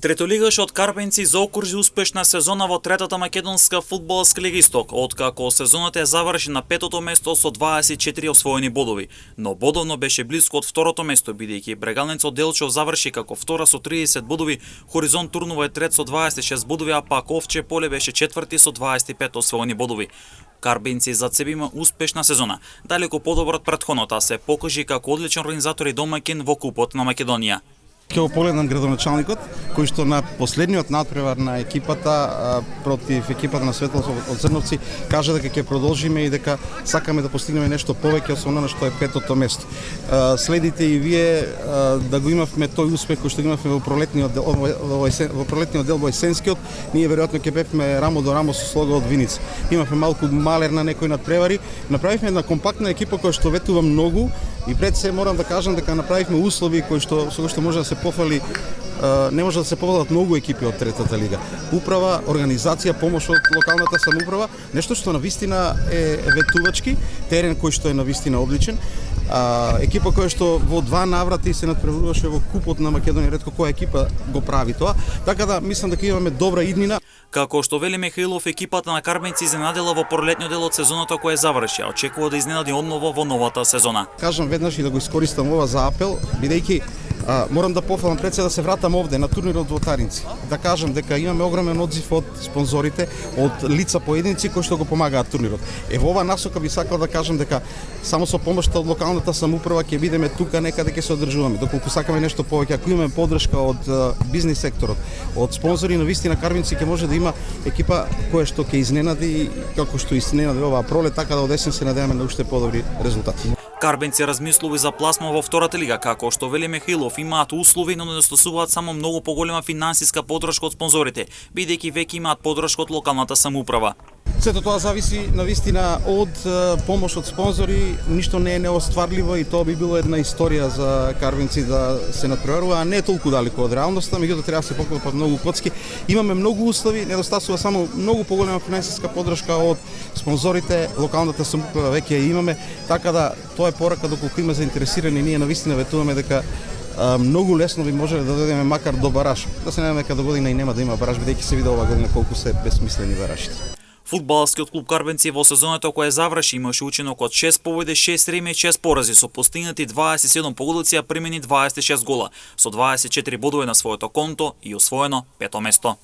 Третолигаш од Карбенци заокружи успешна сезона во третата македонска фудбалска лига Исток, откако сезоната ја заврши на петото место со 24 освоени бодови, но бодовно беше близко од второто место, бидејќи брегалницот Делчев заврши како втора со 30 бодови, Хоризонт Турново е трет со 26 бодови, а пак Овче Поле беше четврти со 25 освоени бодови. Карбенци зад себе има успешна сезона, далеку подобро од претходната, се покажи како одличен организатор и домаќин во Купот на Македонија. Ќе го погледнам градоначалникот, кој што на последниот надпревар на екипата против екипата на Светло од Зрновци кажа дека ќе продолжиме и дека сакаме да постигнеме нешто повеќе од она што е петото место. Следите и вие да го имавме тој успех кој што го имавме во пролетниот дел во есенскиот, ние веројатно ќе бевме рамо до рамо со Слога од Виница. Имавме малку малер на некои надпревари, направивме една компактна екипа која што ветува многу и пред се морам да кажам дека направивме услови кои што со кои што може да се пофали, не може да се пофалат многу екипи од третата лига. Управа, организација, помош од локалната самоуправа, нешто што навистина е ветувачки, терен кој што е навистина одличен. Екипа која што во два наврати се надпреваруваше во Купот на Македонија, ретко која екипа го прави тоа, така да мислам дека имаме добра иднина. Како што вели Михаилов, екипата на Карбенци изненадила во пролетниот дел од сезоната која заврши, а очекува да изненади одново во новата сезона. Кажам веднаш и да го искористам ова за апел, бидејќи морам да пофалам пред се да се вратам овде на турнирот во Таринци. Да кажам дека имаме огромен одзив од спонзорите, од лица поединци кои што го помагаат турнирот. Во ова насока би сакал да кажам дека само со помошта од локалната самоуправа ќе бидеме тука некаде ќе се одржуваме. Доколку сакаме нешто повеќе, ако имаме поддршка од бизнис секторот, од спонзори, навистина Карбенци ќе може да има екипа која што ќе изненади, како што изненади оваа пролет, така да од есен се надеваме на уште подобри резултати. Карбенци размислува за пласма во втората лига, како што вели Михаилов, имаат услови, но недостасуваат само многу поголема финансиска поддршка од спонзорите, бидејќи веќе имаат поддршка од локалната самоуправа. Сето тоа зависи навистина од помош од спонзори, ништо не е неостварливо и тоа би било една историја за Карбенци да се надпреварува, а не толку далеку од реалноста, меѓутоа треба да се поклопат многу коцки. Имаме многу услови, недостасува само многу поголема финансиска поддршка од спонзорите, локалната самоуправа веќе ја имаме, така да тоа е порака доколку има заинтересирани, ние навистина ветуваме дека многу лесно би може да додеме макар до бараж. Да се надеваме дека до година и нема да има бараж, бидејќи се види оваа година колку се бесмислени баражите. Фудбалскиот клуб Карбенци во сезоната која заврши имаше учинок од 6 победи, 6 реми и 6 порази, со постигнати 27 погодици, а примени 26 гола, со 24 бодови на своето конто и освоено пето место.